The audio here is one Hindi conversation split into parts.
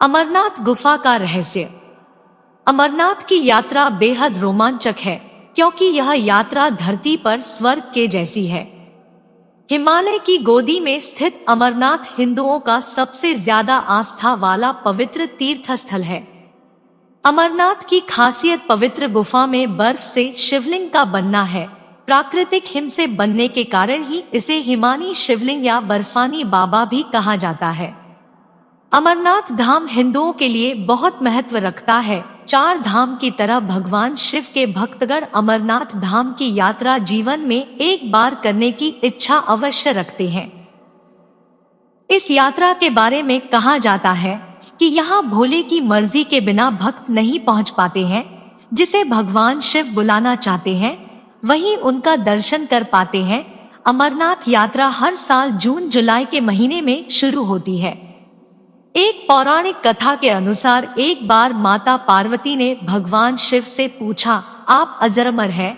अमरनाथ गुफा का रहस्य। अमरनाथ की यात्रा बेहद रोमांचक है क्योंकि यह यात्रा धरती पर स्वर्ग के जैसी है। हिमालय की गोदी में स्थित अमरनाथ हिंदुओं का सबसे ज्यादा आस्था वाला पवित्र तीर्थ स्थल है। अमरनाथ की खासियत पवित्र गुफा में बर्फ से शिवलिंग का बनना है। प्राकृतिक हिम से बनने के कारण ही इसे हिमानी शिवलिंग या बर्फानी बाबा भी कहा जाता है। अमरनाथ धाम हिंदुओं के लिए बहुत महत्व रखता है। 4 धाम की तरह भगवान शिव के भक्तगण अमरनाथ धाम की यात्रा जीवन में एक बार करने की इच्छा अवश्य रखते हैं। इस यात्रा के बारे में कहा जाता है कि यहाँ भोले की मर्जी के बिना भक्त नहीं पहुँच पाते हैं। जिसे भगवान शिव बुलाना चाहते हैं वहीं उनका दर्शन कर पाते हैं। अमरनाथ यात्रा हर साल जून जुलाई के महीने में शुरू होती है। एक पौराणिक कथा के अनुसार एक बार माता पार्वती ने भगवान शिव से पूछा, आप अजरमर हैं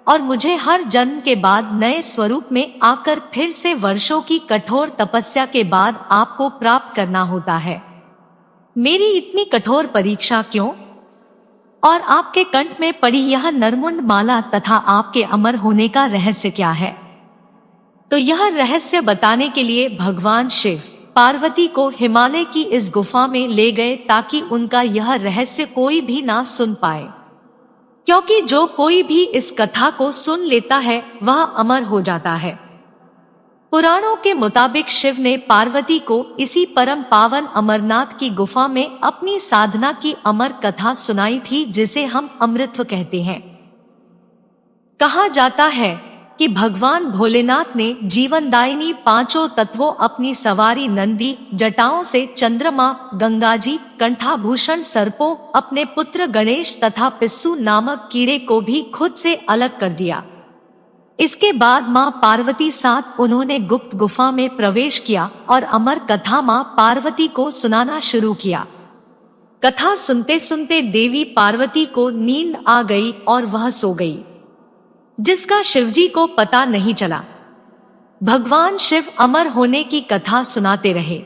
और मुझे हर जन्म के बाद नए स्वरूप में आकर फिर से वर्षों की कठोर तपस्या के बाद आपको प्राप्त करना होता है। मेरी इतनी कठोर परीक्षा क्यों? और आपके कंठ में पड़ी यह नरमुंड माला तथा आपके अमर होने का रहस्य क्या है? तो यह रहस्य बताने के लिए भगवान शिव पार्वती को हिमालय की इस गुफा में ले गए ताकि उनका यह रहस्य कोई भी ना सुन पाए, क्योंकि जो कोई भी इस कथा को सुन लेता है वह अमर हो जाता है। पुराणों के मुताबिक शिव ने पार्वती को इसी परम पावन अमरनाथ की गुफा में अपनी साधना की अमर कथा सुनाई थी, जिसे हम अमृतत्व कहते हैं। कहा जाता है कि भगवान भोलेनाथ ने जीवनदायिनी 5 तत्वों अपनी सवारी नंदी, जटाओं से चंद्रमा, गंगाजी, कंठाभूषण सर्पों, अपने पुत्र गणेश तथा पिस्सू नामक कीड़े को भी खुद से अलग कर दिया। इसके बाद मां पार्वती साथ उन्होंने गुप्त गुफा में प्रवेश किया और अमर कथा मां पार्वती को सुनाना शुरू किया। कथा सुनते सुनते देवी पार्वती को नींद आ गई और वह सो गई, जिसका शिवजी को पता नहीं चला। भगवान शिव अमर होने की कथा सुनाते रहे।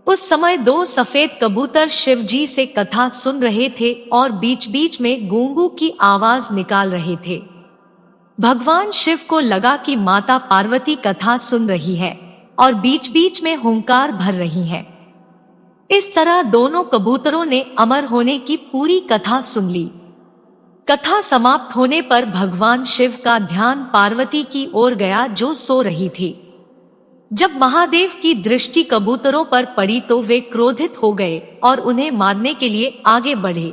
उस समय 2 सफेद कबूतर शिवजी से कथा सुन रहे थे और बीच बीच में गूंगू की आवाज निकाल रहे थे। भगवान शिव को लगा कि माता पार्वती कथा सुन रही है और बीच बीच में हुंकार भर रही है। इस तरह दोनों कबूतरों ने अमर होने की पूरी कथा सुन ली। कथा समाप्त होने पर भगवान शिव का ध्यान पार्वती की ओर गया जो सो रही थी। जब महादेव की दृष्टि कबूतरों पर पड़ी तो वे क्रोधित हो गए और उन्हें मारने के लिए आगे बढ़े।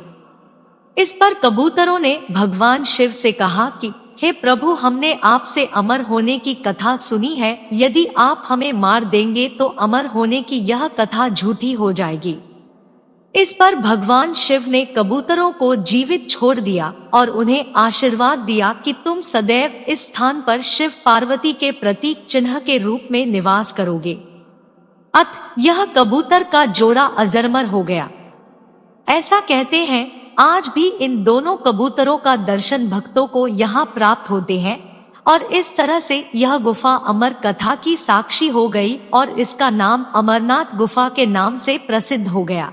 इस पर कबूतरों ने भगवान शिव से कहा कि हे प्रभु, हमने आपसे अमर होने की कथा सुनी है। यदि आप हमें मार देंगे तो अमर होने की यह कथा झूठी हो जाएगी। इस पर भगवान शिव ने कबूतरों को जीवित छोड़ दिया और उन्हें आशीर्वाद दिया कि तुम सदैव इस स्थान पर शिव पार्वती के प्रतीक चिन्ह के रूप में निवास करोगे। अतः यह कबूतर का जोड़ा अजरमर हो गया। ऐसा कहते हैं आज भी इन दोनों कबूतरों का दर्शन भक्तों को यहाँ प्राप्त होते हैं और इस तरह से यह गुफा अमर कथा की साक्षी हो गई और इसका नाम अमरनाथ गुफा के नाम से प्रसिद्ध हो गया।